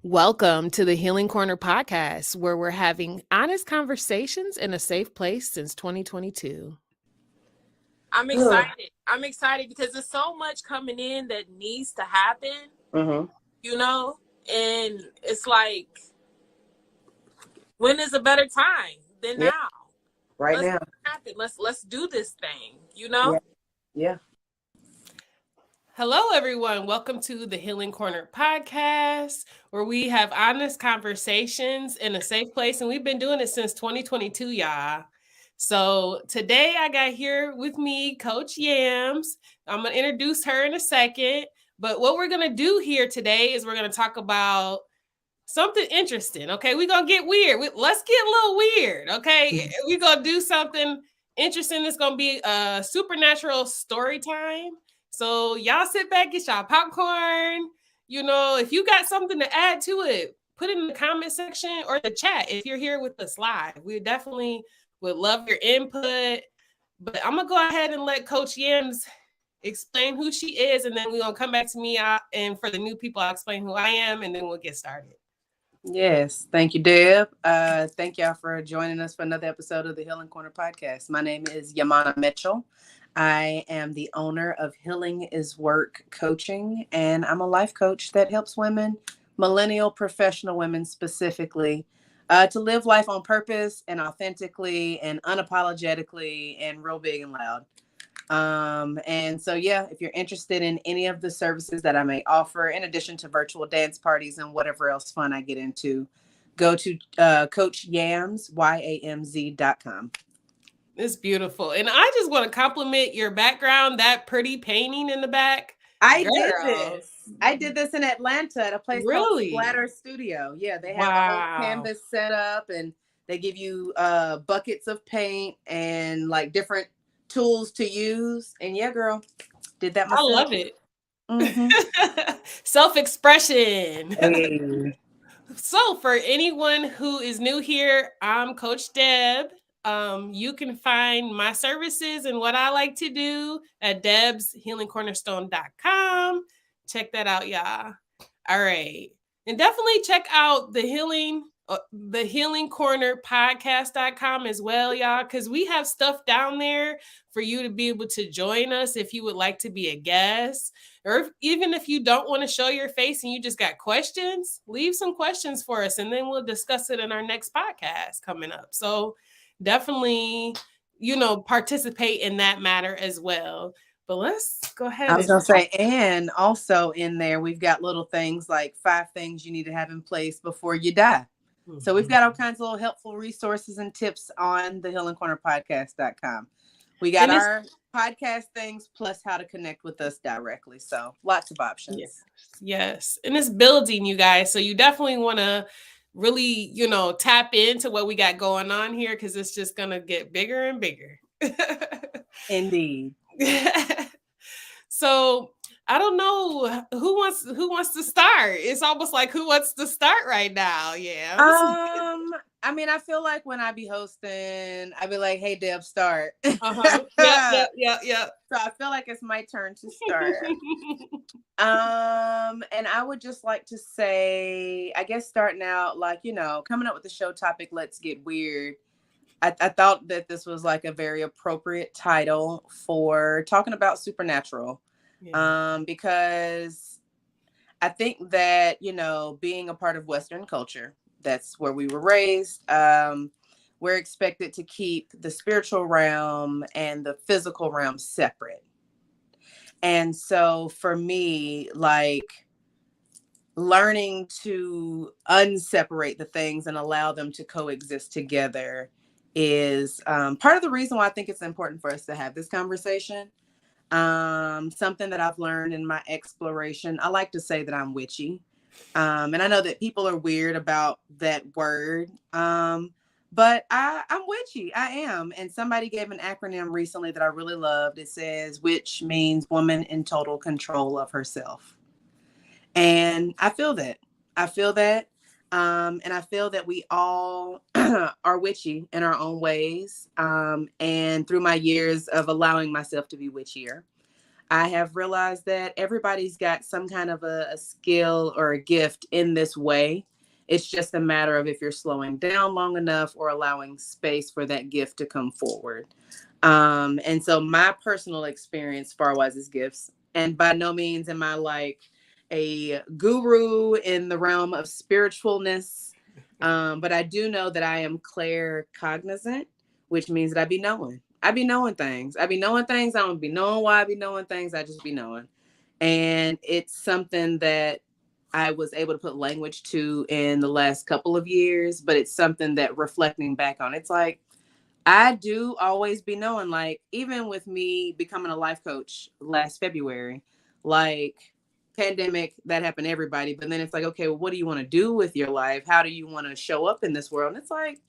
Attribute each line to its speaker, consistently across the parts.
Speaker 1: Welcome to the Healing Corner podcast, where we're having honest conversations in a safe place since 2022.
Speaker 2: I'm excited. I'm excited because there's so much coming in that needs to happen, and it's like, when is a better time than now?
Speaker 3: Right now.
Speaker 2: Happen. Let's do this thing,
Speaker 3: Yeah.
Speaker 1: Hello, everyone. Welcome to the Healing Corner podcast, where we have honest conversations in a safe place. And we've been doing it since 2022, y'all. So today I got here with me Coach Yams. I'm going to introduce her in a second. But what we're going to do here today is we're going to talk about something interesting. Okay, we're going to get weird. Let's get a little weird. Okay, we're going to do something interesting. It's going to be a supernatural story time. So y'all sit back, get y'all popcorn. If you got something to add to it, put it in the comment section or the chat if you're here with us live. We definitely would love your input. But I'm going to go ahead and let Coach Yams explain who she is, and then we're going to come back to me. And for the new people, I'll explain who I am, and then we'll get started.
Speaker 3: Yes. Thank you, Deb. Thank y'all for joining us for another episode of the Healing Corner podcast. My name is Yamana Mitchell. I am the owner of Healing is Work Coaching, and I'm a life coach that helps women, millennial professional women specifically, to live life on purpose and authentically and unapologetically and real big and loud. And so, if you're interested in any of the services that I may offer, in addition to virtual dance parties and whatever else fun I get into, go to CoachYams, YAMZ.com.
Speaker 1: It's beautiful. And I just want to compliment your background, that pretty painting in the back.
Speaker 3: I did this in Atlanta at a place called Splatter Studio. Yeah, they have a whole canvas set up, and they give you buckets of paint and like different tools to use. And yeah, girl, did that myself.
Speaker 1: I love it. Mm-hmm. Self-expression.
Speaker 3: Hey.
Speaker 1: So for anyone who is new here, I'm Coach Deb. You can find my services and what I like to do at debshealingcornerstone.com. Check that out, y'all. All right. And definitely check out the Healing Corner podcast.com as well, y'all, because we have stuff down there for you to be able to join us if you would like to be a guest, or even if you don't want to show your face and you just got questions, leave some questions for us, and then we'll discuss it in our next podcast coming up. So definitely, participate in that matter as well. But let's go ahead.
Speaker 3: I was going to say, and also in there, we've got little things like 5 things you need to have in place before you die. Mm-hmm. So we've got all kinds of little helpful resources and tips on the healingcornerpodcast.com. We got our podcast things plus how to connect with us directly. So lots of options.
Speaker 1: Yes. And it's building, you guys. So you definitely want to really, tap into what we got going on here, because it's just going to get bigger and bigger.
Speaker 3: Indeed.
Speaker 1: So I don't know who wants to start. It's almost like who wants to start right now. Yeah.
Speaker 3: I mean, I feel like when I be hosting, I be like, "Hey, Deb, start."
Speaker 1: Yeah.
Speaker 3: So I feel like it's my turn to start. And I would just like to say, I guess starting out, like, coming up with the show topic, let's get weird. I thought that this was like a very appropriate title for talking about supernatural. Yeah. Because I think that, being a part of Western culture, that's where we were raised. We're expected to keep the spiritual realm and the physical realm separate. And so for me, like, learning to unseparate the things and allow them to coexist together is part of the reason why I think it's important for us to have this conversation. Something that I've learned in my exploration. I like to say that I'm witchy. And I know that people are weird about that word. But I'm witchy. I am. And somebody gave an acronym recently that I really loved. It says, witch means woman in total control of herself. And I feel that. And I feel that we all are witchy in our own ways. And through my years of allowing myself to be witchier, I have realized that everybody's got some kind of a skill or a gift in this way. It's just a matter of if you're slowing down long enough or allowing space for that gift to come forward. And so my personal experience far-wise is gifts. And by no means am I like a guru in the realm of spiritualness. But I do know that I am claircognizant, which means that I be knowing. I be knowing things. I be knowing things. I don't be knowing why I be knowing things. I just be knowing. And it's something that I was able to put language to in the last couple of years, but it's something that reflecting back on, it's like, I do always be knowing, like, even with me becoming a life coach last February, like, pandemic, that happened to everybody. But then it's like, okay, well, what do you want to do with your life? How do you want to show up in this world? And it's like,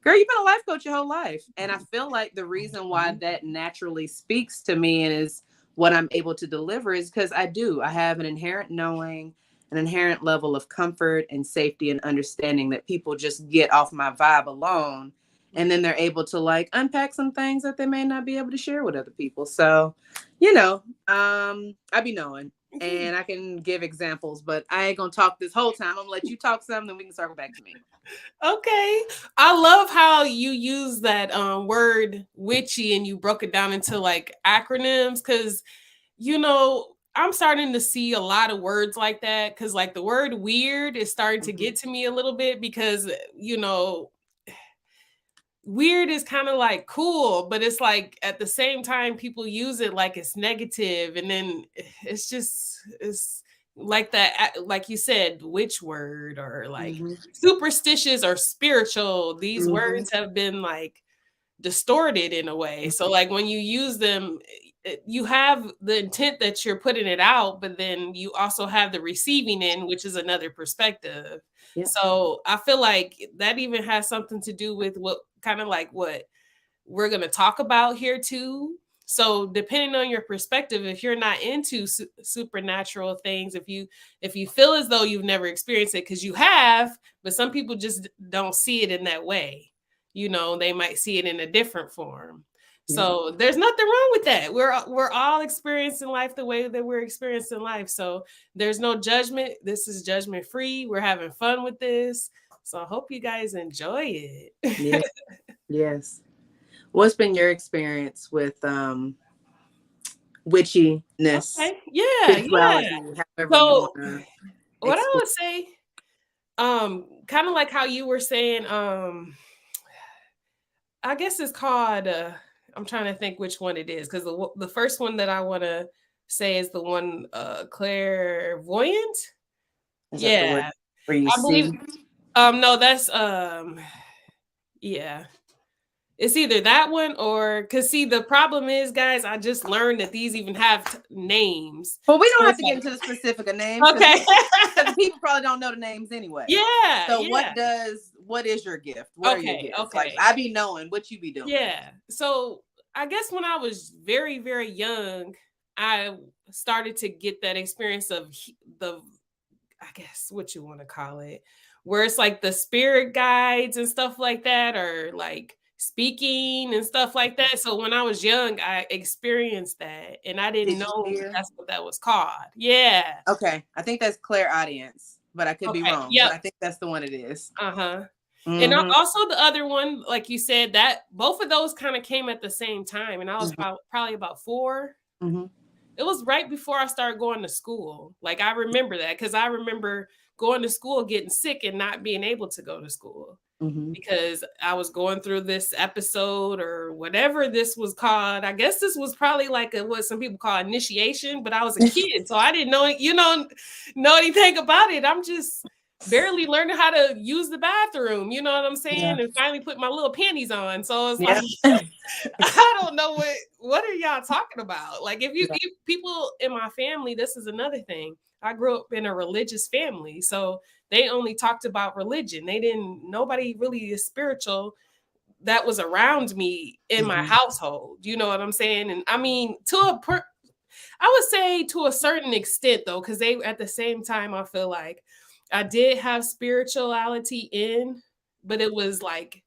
Speaker 3: girl, you've been a life coach your whole life. And I feel like the reason why that naturally speaks to me and is what I'm able to deliver is because I have an inherent knowing, an inherent level of comfort and safety and understanding that people just get off my vibe alone. And then they're able to like unpack some things that they may not be able to share with other people. So, I be knowing. And I can give examples, but I ain't gonna talk this whole time. I'm gonna let you talk some, then we can circle back to me.
Speaker 1: Okay. I love how you use that word witchy and you broke it down into like acronyms because, I'm starting to see a lot of words like that because like the word weird is starting to get to me a little bit because, weird is kind of like cool, but it's like at the same time people use it like it's negative, and then it's like that, like you said, witch word or like superstitious or spiritual. These words have been like distorted in a way. So like when you use them, you have the intent that you're putting it out, but then you also have the receiving in, which is another perspective.
Speaker 3: Yeah.
Speaker 1: So I feel like that even has something to do with what we're going to talk about here too. So depending on your perspective, if you're not into supernatural things, if you feel as though you've never experienced it, because you have, but some people just don't see it in that way. They might see it in a different form. So there's nothing wrong with that. We're all experiencing life the way that we're experiencing life. So there's no judgment. This is judgment free. We're having fun with this. So I hope you guys enjoy it.
Speaker 3: Yeah. Yes. What's been your experience with witchiness?
Speaker 1: Okay. Yeah. So what I would say, kind of like how you were saying, I guess it's called I'm trying to think which one it is, because the first one that I want to say is the one clairvoyant. Yeah,
Speaker 3: where you
Speaker 1: I believe. No, that's yeah. It's either that one or because see, the problem is, guys, I just learned that these even have names.
Speaker 3: Well, we don't have to get into the specific names.
Speaker 1: Okay.
Speaker 3: Because people probably don't know the names anyway.
Speaker 1: Yeah.
Speaker 3: So what is your gift? What are your gifts?
Speaker 1: Okay.
Speaker 3: Like, I be knowing what you be doing.
Speaker 1: Yeah. So I guess when I was very, very young, I started to get that experience of I guess what you want to call it, where it's like the spirit guides and stuff like that, or like speaking and stuff like that. So when I was young, I experienced that, and I didn't know that's what that was called. Yeah.
Speaker 3: Okay. I think that's clairaudience, but I could be wrong.
Speaker 1: Yep.
Speaker 3: But I think that's the one it is.
Speaker 1: And also the other one, like you said, that both of those kind of came at the same time, and I was probably about 4. It was right before I started going to school. Like I remember that because I remember going to school, getting sick, and not being able to go to school because I was going through this episode or whatever this was called. I guess this was probably like what some people call initiation, but I was a kid, so I didn't know anything about it. I'm just barely learning how to use the bathroom, you know what I'm saying? Yeah. And finally put my little panties on. So it's like, I don't know what are y'all talking about? Like if people in my family, this is another thing. I grew up in a religious family. So they only talked about religion. Nobody really is spiritual that was around me in my household. You know what I'm saying? And I mean, I would say to a certain extent though, because they, at the same time, I feel like I did have spirituality but it was like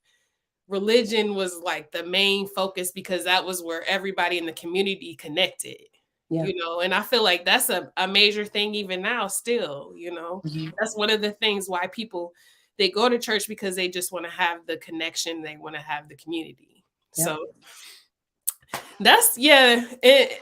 Speaker 1: religion was like the main focus because that was where everybody in the community connected.
Speaker 3: Yeah.
Speaker 1: And I feel like that's a major thing even now still, That's one of the things why people, they go to church because they just want to have the connection. They want to have the community.
Speaker 3: Yeah.
Speaker 1: So that's, it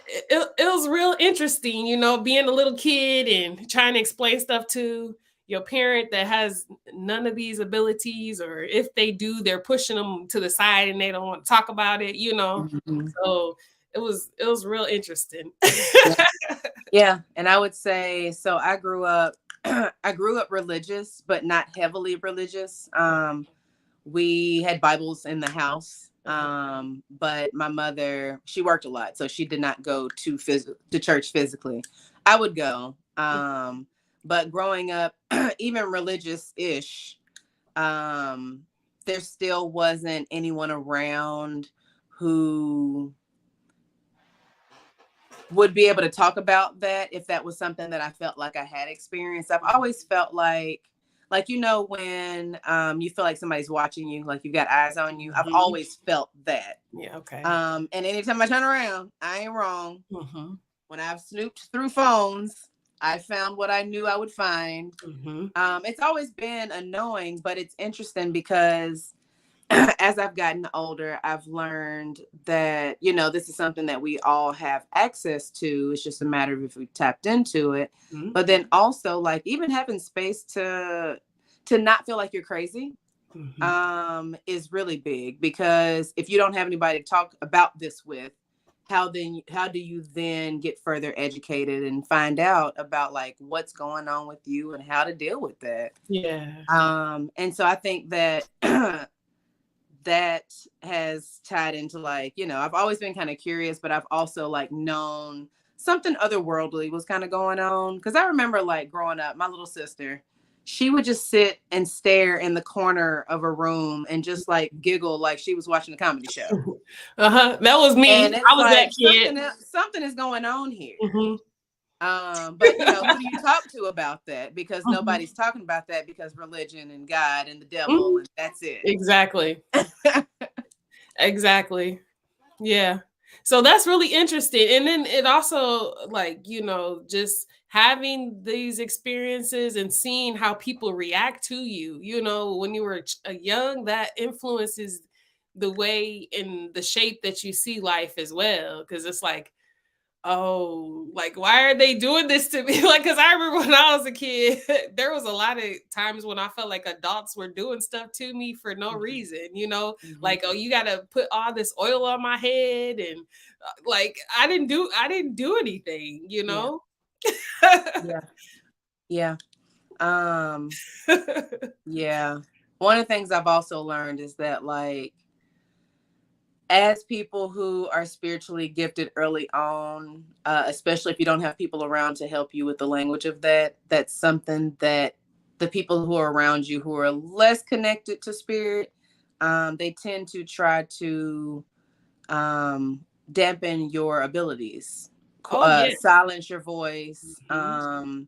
Speaker 1: was real interesting, being a little kid and trying to explain stuff to your parent that has none of these abilities, or if they do, they're pushing them to the side and they don't want to talk about it, So it was real interesting.
Speaker 3: Yeah. And I would say, so I grew up religious, but not heavily religious. We had Bibles in the house. But my mother, she worked a lot, so she did not go to church physically. I would go. But growing up, even religious-ish, there still wasn't anyone around who would be able to talk about that if that was something that I felt like I had experienced. I've always felt like when you feel like somebody's watching you, like you've got eyes on you. I've always felt that.
Speaker 1: Yeah. Okay.
Speaker 3: And anytime I turn around, I ain't wrong. When I've snooped through phones, I found what I knew I would find. It's always been annoying, but it's interesting because as I've gotten older, I've learned that, this is something that we all have access to. It's just a matter of if we tapped into it. But then also, like, even having space to not feel like you're crazy is really big, because if you don't have anybody to talk about this with, how do you then get further educated and find out about like what's going on with you and how to deal with that?
Speaker 1: Yeah.
Speaker 3: And so I think that that has tied into like, I've always been kind of curious, but I've also like known something otherworldly was kind of going on. Because I remember like growing up, my little sister, she would just sit and stare in the corner of a room and just like giggle like she was watching a comedy show.
Speaker 1: That was me.
Speaker 3: And
Speaker 1: I was like, that kid.
Speaker 3: Something is going on here. But who do you talk to about that? Because nobody's talking about that, because religion and God and the devil, and that's it.
Speaker 1: Exactly. Exactly. Yeah. So that's really interesting. And then it also, like, just having these experiences and seeing how people react to you, when you were young, that influences the way and the shape that you see life as well. Because it's like, oh, like, why are they doing this to me? Like, because I remember when I was a kid, there was a lot of times when I felt like adults were doing stuff to me for no reason, like, oh, you got to put all this oil on my head. And like, I didn't do anything,
Speaker 3: Yeah. Yeah. Yeah. One of the things I've also learned is that, like, as people who are spiritually gifted early on, especially if you don't have people around to help you with the language of that, that's something that the people who are around you who are less connected to spirit, they tend to try to dampen your abilities, silence your voice, to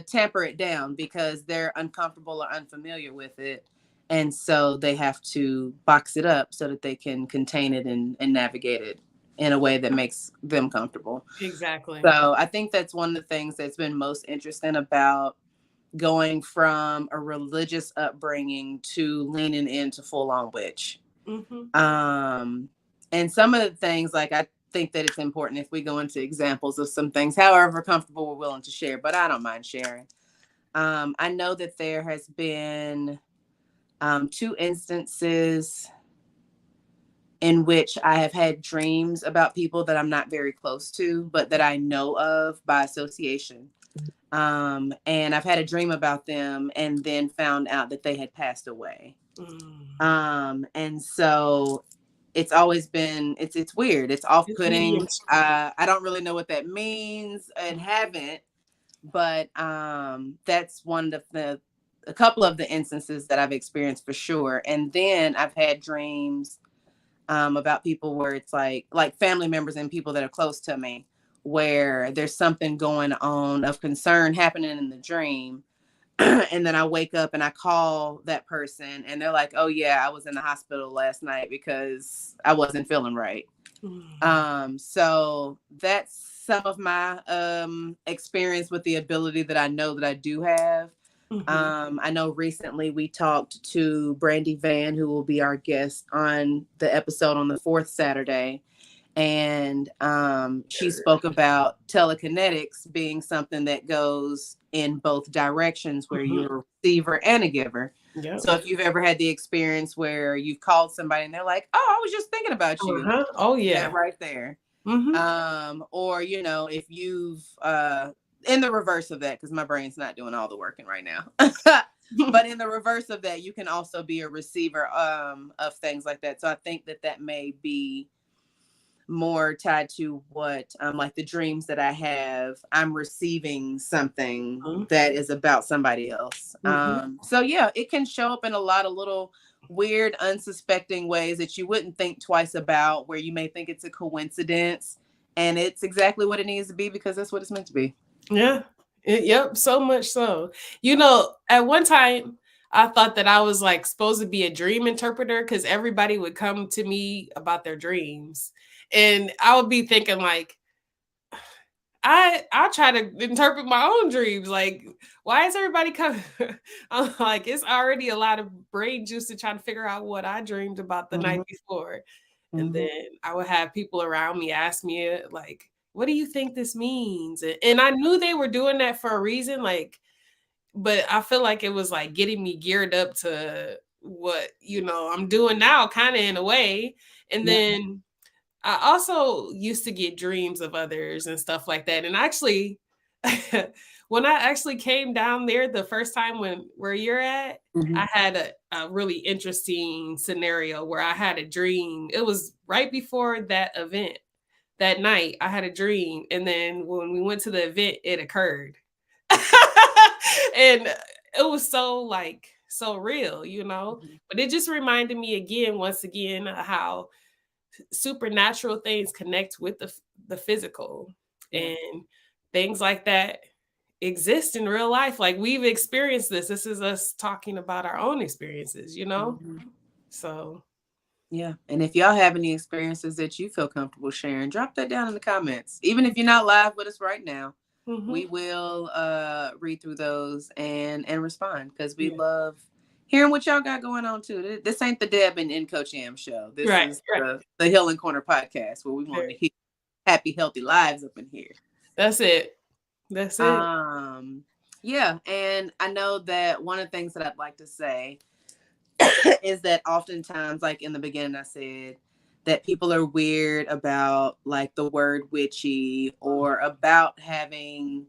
Speaker 3: tamper it down, because they're uncomfortable or unfamiliar with it. And so they have to box it up so that they can contain it and navigate it in a way that makes them comfortable.
Speaker 1: Exactly.
Speaker 3: So I think that's one of the things that's been most interesting about going from a religious upbringing to leaning into full-on witch. And some of the things, like, I think that it's important if we go into examples of some things, however comfortable we're willing to share, but I don't mind sharing. I know that there has been 2 instances in which I have had dreams about people that I'm not very close to, but that I know of by association. And I've had a dream about them and then found out that they had passed away. And so it's always been, it's weird. It's off-putting. I don't really know what that means and haven't, but that's one of a couple of the instances that I've experienced for sure. And then I've had dreams about people where it's like family members and people that are close to me, where there's something going on of concern happening in the dream. And then I wake up and I call that person and they're like, oh yeah, I was in the hospital last night because I wasn't feeling right. So that's some of my experience with the ability that I know that I do have. I know recently we talked to Brandy Van, who will be our guest on the episode on the fourth Saturday. And she spoke about telekinetics being something that goes in both directions, where you're a receiver and a giver. Yep. So if you've ever had the experience where you've called somebody and they're like, "Oh, I was just thinking about you."
Speaker 1: Oh yeah,
Speaker 3: that right there. Or if you've in the reverse of that, because my brain's not doing all the working right now. But in the reverse of that, you can also be a receiver of things like that. So I think that may be more tied to what like the dreams that I have. I'm receiving something that is about somebody else. So yeah, it can show up in a lot of little weird, unsuspecting ways that you wouldn't think twice about, where you may think it's a coincidence, and it's exactly what it needs to be, because that's what it's meant to be.
Speaker 1: Yeah. Yep. So much so. At one time I thought that I was like supposed to be a dream interpreter, because everybody would come to me about their dreams. And I would be thinking like, I'll try to interpret my own dreams. Like, why is everybody coming? I'm like, it's already a lot of brain juice to try to figure out what I dreamed about the night before. And then I would have people around me ask me like, what do you think this means? And I knew they were doing that for a reason, like, but I feel like it was like getting me geared up to what, I'm doing now, kind of in a way. And then I also used to get dreams of others and stuff like that. And actually, when I actually came down there the first time where you're at, I had a really interesting scenario where I had a dream. It was right before that event. That night, I had a dream. And then when we went to the event, it occurred. And it was so real, But it just reminded me once again, how supernatural things connect with the physical, and things like that exist in real life. Like, we've experienced this. This is us talking about our own experiences, So
Speaker 3: yeah. And if y'all have any experiences that you feel comfortable sharing, drop that down in the comments. Even if you're not live with us right now, we will read through those and respond, because we love hearing what y'all got going on too. This ain't the Deb and Coach Am show. This is the Healing Corner podcast, where we want to hear happy, healthy lives up in here.
Speaker 1: That's it.
Speaker 3: Yeah. And I know that one of the things that I'd like to say is that oftentimes, like in the beginning, I said that people are weird about like the word witchy, or about having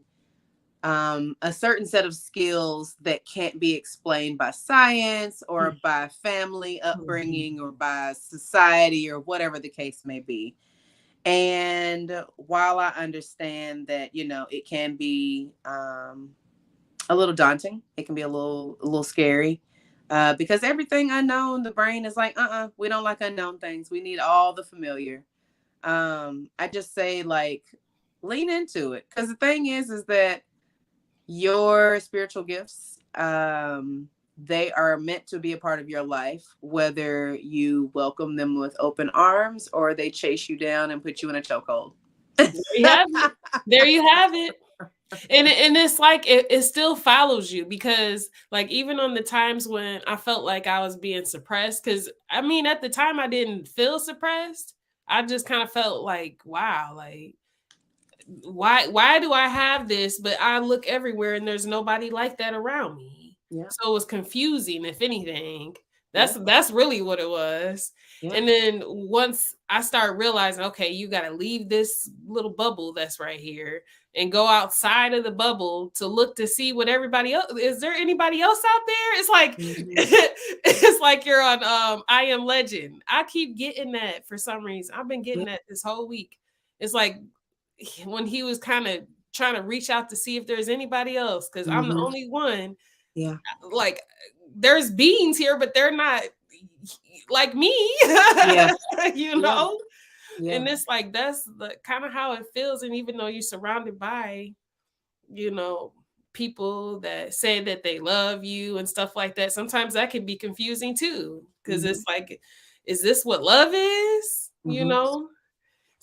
Speaker 3: a certain set of skills that can't be explained by science, or by family upbringing, or by society, or whatever the case may be. And while I understand that, it can be a little daunting, it can be a little scary, because everything unknown, the brain is like, we don't like unknown things. We need all the familiar. I just say, like, lean into it. Because the thing is that your spiritual gifts, they are meant to be a part of your life, whether you welcome them with open arms or they chase you down and put you in a chokehold.
Speaker 1: There you have it. And it's like it still follows you, because like even on the times when I felt like I was being suppressed, because I mean at the time I didn't feel suppressed. I just kind of felt like, wow, like why do I have this? But I look everywhere and there's nobody like that around me. Yeah. So it was confusing, if anything. That's really what it was. Yeah. And then once I start realizing, okay, you got to leave this little bubble that's right here and go outside of the bubble to look to see what everybody else, is there anybody else out there? It's like, it's like you're on I Am Legend. I keep getting that for some reason. I've been getting that this whole week. It's like when he was kind of trying to reach out to see if there's anybody else, because I'm the only one. Yeah. Like, there's beings here, but they're not like me. Yeah. Yeah. And it's like, that's the kind of how it feels. And even though you're surrounded by, people that say that they love you and stuff like that, sometimes that can be confusing too. Because it's like, is this what love is?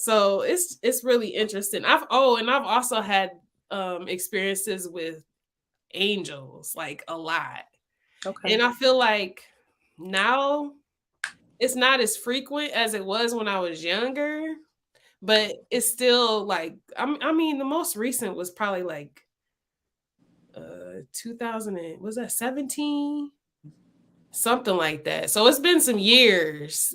Speaker 1: So it's really interesting. I've also had experiences with angels, like a lot.
Speaker 3: Okay.
Speaker 1: And I feel like now it's not as frequent as it was when I was younger, but it's still like I mean the most recent was probably like 2000 was that 17, something like that. So it's been some years,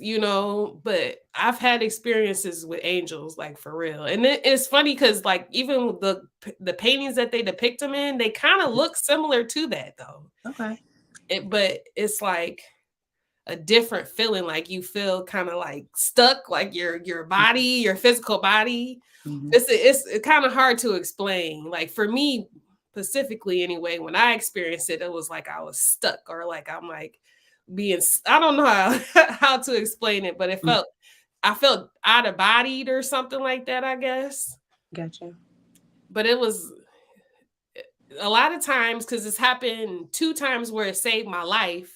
Speaker 1: but I've had experiences with angels, like for real. And it's funny because like even with the paintings that they depict them in, they kind of look similar to that though.
Speaker 3: Okay.
Speaker 1: But it's like a different feeling, like you feel kind of like stuck, like your body, your physical body.
Speaker 3: Mhm.
Speaker 1: It's kind of hard to explain. Like for me specifically anyway, when I experienced it, it was like I was stuck, or like I'm like I don't know how to explain it, but I felt out of bodied or something like that, I guess.
Speaker 3: Gotcha.
Speaker 1: But it was a lot of times, because it's happened 2 times where it saved my life.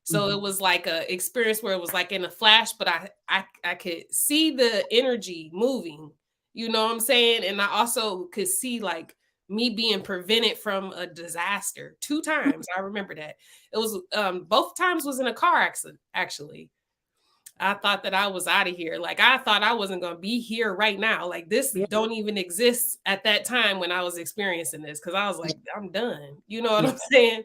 Speaker 1: So it was like a experience where it was like in a flash, but I could see the energy moving, you know what I'm saying? And I also could see like me being prevented from a disaster 2 times. I remember that. It was both times was in a car accident, actually. I thought that I was out of here. Like I thought I wasn't going to be here right now. Like this
Speaker 3: Yeah.
Speaker 1: don't even exist at that time when I was experiencing this, because I was like, I'm done. You know what
Speaker 3: Yeah.
Speaker 1: I'm saying?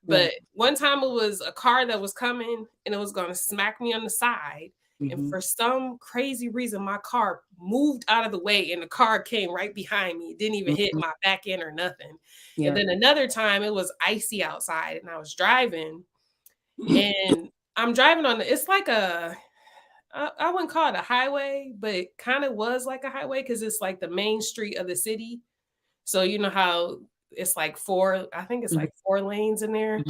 Speaker 1: But
Speaker 3: Yeah.
Speaker 1: one time it was a car that was coming and it was going to smack me on the side. And for some crazy reason, my car moved out of the way and the car came right behind me. It didn't even hit my back end or nothing.
Speaker 3: Yeah.
Speaker 1: And then another time it was icy outside and I was driving, and I'm driving it's like I wouldn't call it a highway, but it kind of was like a highway because it's like the main street of the city. So you know how it's like I think it's like 4 lanes in there.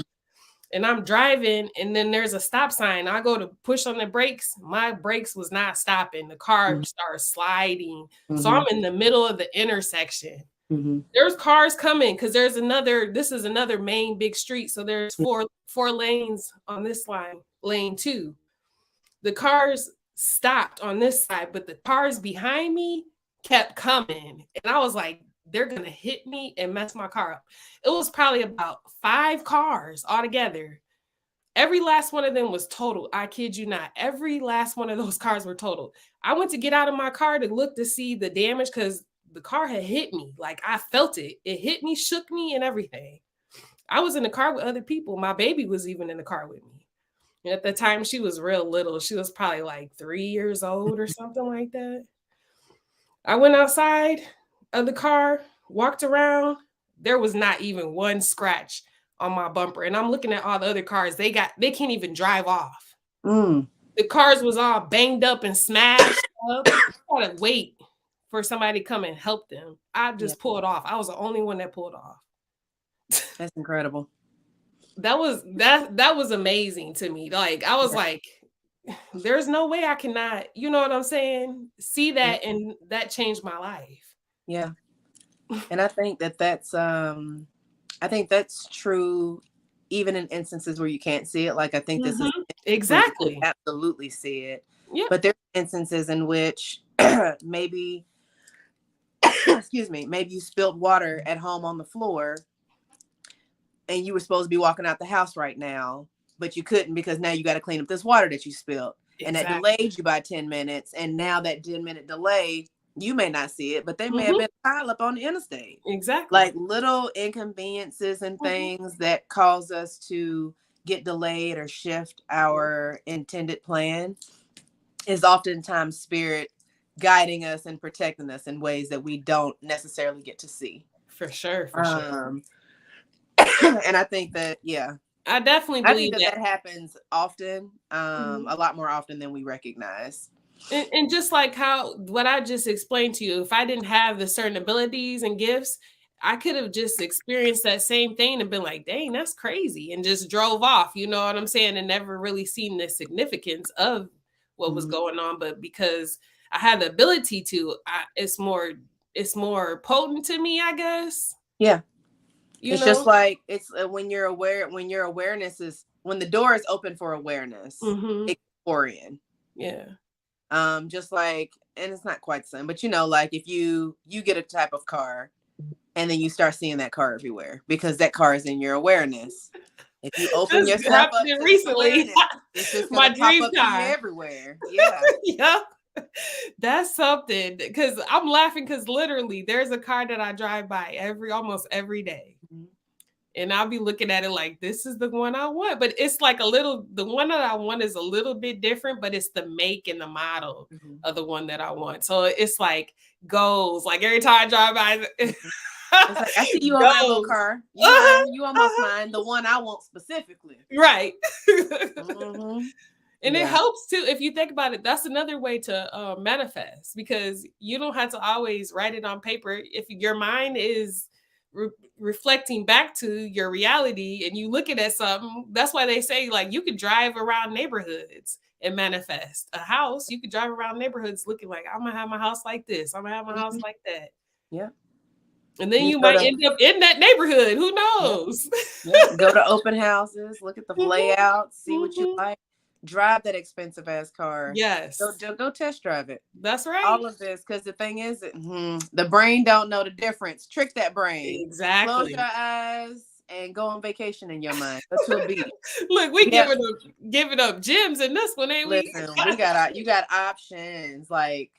Speaker 1: And I'm driving, and then there's a stop sign. I go to push on the brakes. My brakes was not stopping. The car starts sliding. So I'm in the middle of the intersection. There's cars coming because this is another main big street. So there's four lanes on this lane 2. The cars stopped on this side, but the cars behind me kept coming. And I was like, they're going to hit me and mess my car up. It was probably about 5 cars altogether. Every last one of them was totaled. I kid you not. Every last one of those cars were totaled. I went to get out of my car to look to see the damage because the car had hit me. Like I felt it. It hit me, shook me, and everything. I was in the car with other people. My baby was even in the car with me. And at the time, she was real little. She was probably like 3 years old or something like that. I went outside of the car, walked around. There was not even one scratch on my bumper. And I'm looking at all the other cars. They can't even drive off. The cars was all banged up and smashed up. I gotta wait for somebody to come and help them. I just pulled off. I was the only one that pulled off.
Speaker 3: That's incredible.
Speaker 1: That was amazing to me. Like I was like, there's no way I cannot, you know what I'm saying? See that, and that changed my life.
Speaker 3: Yeah. And I think that's true even in instances where you can't see it. Like I think this is
Speaker 1: exactly
Speaker 3: absolutely see it.
Speaker 1: Yeah.
Speaker 3: But there's instances in which maybe maybe you spilled water at home on the floor and you were supposed to be walking out the house right now, but you couldn't because now you got to clean up this water that you spilled. And that delayed you by 10 minutes. And now that 10-minute delay, you may not see it, but they may have been a pile up on the interstate.
Speaker 1: Exactly.
Speaker 3: Like little inconveniences and things that cause us to get delayed or shift our intended plan is oftentimes spirit guiding us and protecting us in ways that we don't necessarily get to see.
Speaker 1: For sure. Sure.
Speaker 3: And I think that,
Speaker 1: I definitely believe
Speaker 3: that happens often, a lot more often than we recognize.
Speaker 1: And just like what I just explained to you, if I didn't have the certain abilities and gifts, I could have just experienced that same thing and been like, dang, that's crazy, and just drove off, you know what I'm saying, and never really seen the significance of what was going on. But because I had the ability to, it's more potent to me, I guess.
Speaker 3: Yeah. It's just like it's when your awareness is, when the door is open for awareness, it can pour in.
Speaker 1: Yeah.
Speaker 3: Just like, and it's not quite the same, but like if you get a type of car and then you start seeing that car everywhere because that car is in your awareness. If you open
Speaker 1: This
Speaker 3: yourself up
Speaker 1: happened
Speaker 3: to this
Speaker 1: recently.
Speaker 3: awareness, it's just
Speaker 1: My
Speaker 3: gonna pop
Speaker 1: dream
Speaker 3: up to you
Speaker 1: car.
Speaker 3: everywhere. Yeah.
Speaker 1: Yeah. That's something, because I'm laughing because literally there's a car that I drive by almost every day.
Speaker 3: Mm-hmm.
Speaker 1: And I'll be looking at it like, this is the one I want. But it's like the one that I want is a little bit different, but it's the make and the model
Speaker 3: Mm-hmm.
Speaker 1: of the one that I want. So it's like goals. Like every time I drive by,
Speaker 3: It's like, I see you on my little car. You almost mine. The one I want specifically.
Speaker 1: Right.
Speaker 3: Mm-hmm.
Speaker 1: And it helps too. If you think about it, that's another way to manifest, because you don't have to always write it on paper. If your mind is reflecting back to your reality and you looking at something, that's why they say, like, you could drive around neighborhoods and manifest a house. You could drive around neighborhoods looking like, I'm gonna have my house like this, I'm gonna have my house like that.
Speaker 3: Yeah.
Speaker 1: And then you might end up in that neighborhood. Who knows?
Speaker 3: Yeah. Go to open houses, look at the layout, see what you like, drive that expensive ass car.
Speaker 1: Yes.
Speaker 3: Go test drive it.
Speaker 1: That's right.
Speaker 3: All of this, because the thing is, the brain don't know the difference. Trick that brain.
Speaker 1: Exactly.
Speaker 3: Close your eyes and go on vacation in your mind. Go to a beach.
Speaker 1: Look, we giving up gems in this one, ain't we?
Speaker 3: Listen, you got options. Like,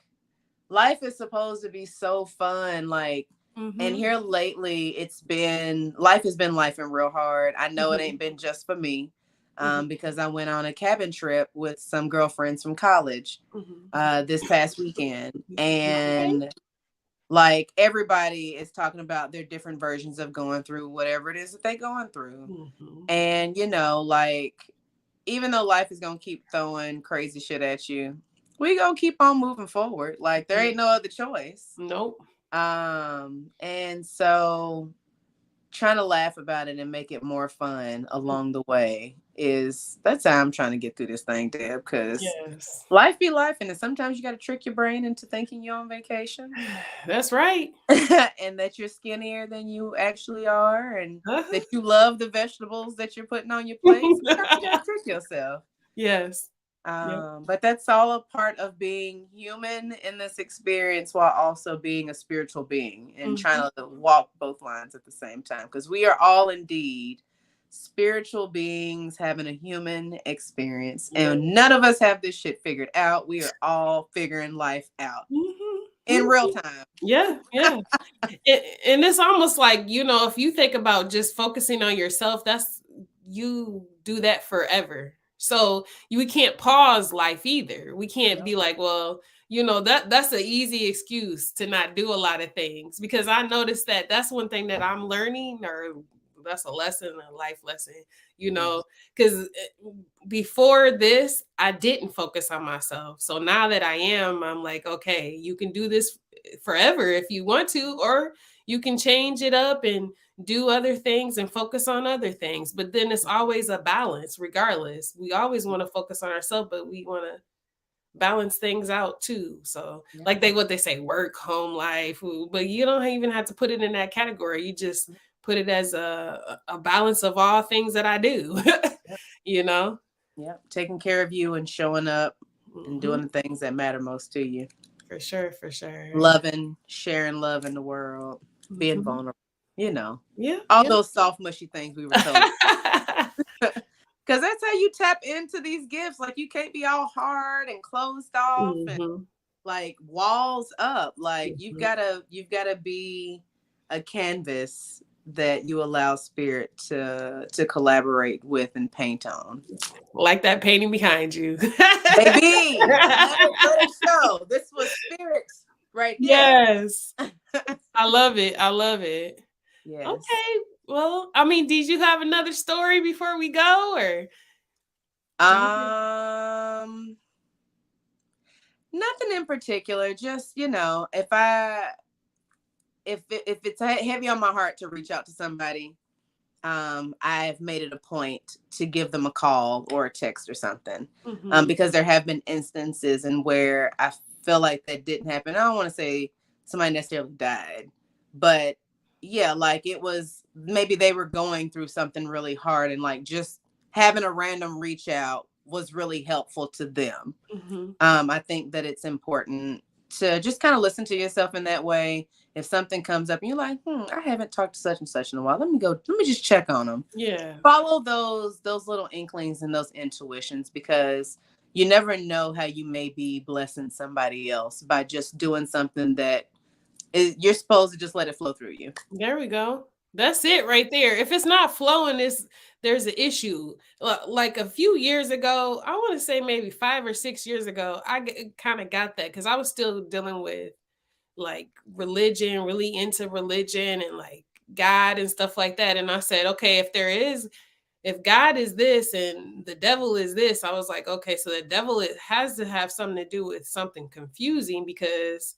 Speaker 3: life is supposed to be so fun. Like, and here lately, life has been lifing real hard. I know it ain't been just for me. Because I went on a cabin trip with some girlfriends from college this past weekend. And like, everybody is talking about their different versions of going through whatever it is that they're going through. And, like, even though life is going to keep throwing crazy shit at you, we going to keep on moving forward. Like, there ain't no other choice.
Speaker 1: Nope.
Speaker 3: And so trying to laugh about it and make it more fun along the way that's how I'm trying to get through this thing, Deb, because life be life, and sometimes you got to trick your brain into thinking you're on vacation.
Speaker 1: That's right.
Speaker 3: And that you're skinnier than you actually are, and that you love the vegetables that you're putting on your plate. Sometimes you got to trick yourself.
Speaker 1: Yes.
Speaker 3: But that's all a part of being human in this experience, while also being a spiritual being and trying to walk both lines at the same time, because we are all indeed spiritual beings having a human experience, and none of us have this shit figured out. We are all figuring life out in real time.
Speaker 1: Yeah. And it's almost like, if you think about just focusing on yourself, you do that forever. So we can't pause life either. We can't be like, well, that's an easy excuse to not do a lot of things, because I noticed that's one thing that I'm learning, or that's a life lesson, because before this, I didn't focus on myself. So now that I'm like, okay, you can do this forever if you want to, or you can change it up and do other things and focus on other things. But then it's always a balance. Regardless, we always want to focus on ourselves, but we want to balance things out too. So like what they say, work, home life, but you don't even have to put it in that category. You just put it as a balance of all things that I do.
Speaker 3: Taking care of you and showing up and doing the things that matter most to you.
Speaker 1: For sure.
Speaker 3: Loving, sharing love in the world, being vulnerable. All those soft, mushy things we were told. Because that's how you tap into these gifts. Like, you can't be all hard and closed off and like walls up. Like, you've gotta be a canvas that you allow spirit to collaborate with and paint on.
Speaker 1: Like that painting behind you.
Speaker 3: Baby, let it show. This was spirit right here.
Speaker 1: Yes. I love it.
Speaker 3: Yes.
Speaker 1: Okay. Well, I mean, did you have another story before we go, or?
Speaker 3: Nothing in particular. Just, if it's heavy on my heart to reach out to somebody, I've made it a point to give them a call or a text or something, because there have been instances in where I feel like that didn't happen. I don't want to say somebody necessarily died, but yeah, like, it was, maybe they were going through something really hard, and like just having a random reach out was really helpful to them.
Speaker 1: Mm-hmm.
Speaker 3: I think that it's important to just kind of listen to yourself in that way. If something comes up and you're like, I haven't talked to such and such in a while. Let me just check on them.
Speaker 1: Yeah.
Speaker 3: Follow those little inklings and those intuitions, because you never know how you may be blessing somebody else by just doing something that you're supposed to just let it flow through you.
Speaker 1: There we go. That's it right there. If it's not flowing, there's an issue. Like a few years ago, I want to say maybe 5 or 6 years ago, I kind of got that because I was still dealing with like religion, really into religion and like God and stuff like that. And I said, okay, if God is this and the devil is this, I was like, okay, so the devil has to have something to do with something confusing, because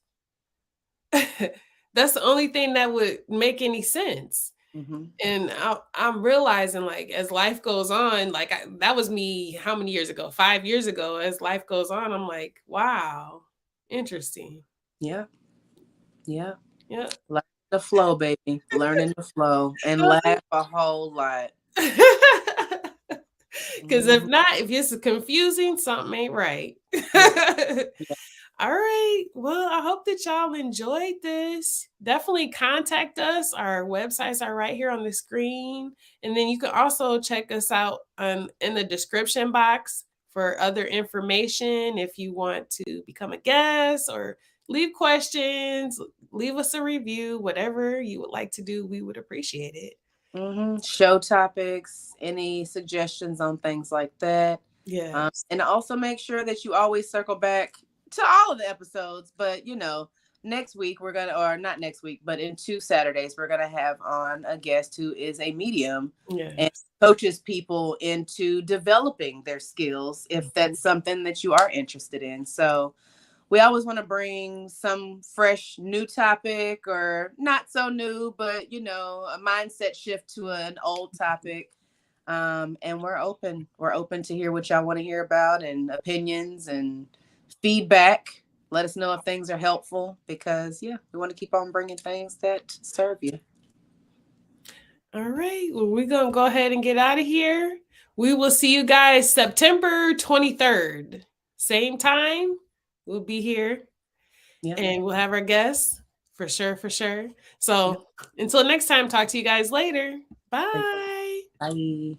Speaker 1: that's the only thing that would make any sense.
Speaker 3: Mm-hmm.
Speaker 1: And I'm realizing, like, as life goes on, like that was me how many years ago? 5 years ago. As life goes on, I'm like, wow, interesting.
Speaker 3: Yeah.
Speaker 1: Yeah.
Speaker 3: Learn the flow, baby. Learning the flow and laugh a whole lot.
Speaker 1: Because if not, if it's confusing, something ain't right.
Speaker 3: Yeah.
Speaker 1: All right. Well, I hope that y'all enjoyed this. Definitely contact us. Our websites are right here on the screen. And then you can also check us out in the description box for other information. If you want to become a guest or leave questions, leave us a review, whatever you would like to do, we would appreciate it.
Speaker 3: Mm-hmm. Show topics, any suggestions on things like that.
Speaker 1: Yeah.
Speaker 3: And also make sure that you always circle back to all of the episodes. But, next week or not next week, but in 2 Saturdays, we're going to have on a guest who is a medium and coaches people into developing their skills, if that's something that you are interested in. So we always want to bring some fresh new topic, or not so new, but, a mindset shift to an old topic. And we're open to hear what y'all want to hear about, and opinions and feedback. Let us know if things are helpful, because we want to keep on bringing things that serve you.
Speaker 1: All right. Well, we're going to go ahead and get out of here. We will see you guys September 23rd. Same time. We'll be here. Yeah. And we'll have our guests for sure. So until next time, talk to you guys later. Bye.
Speaker 3: Bye.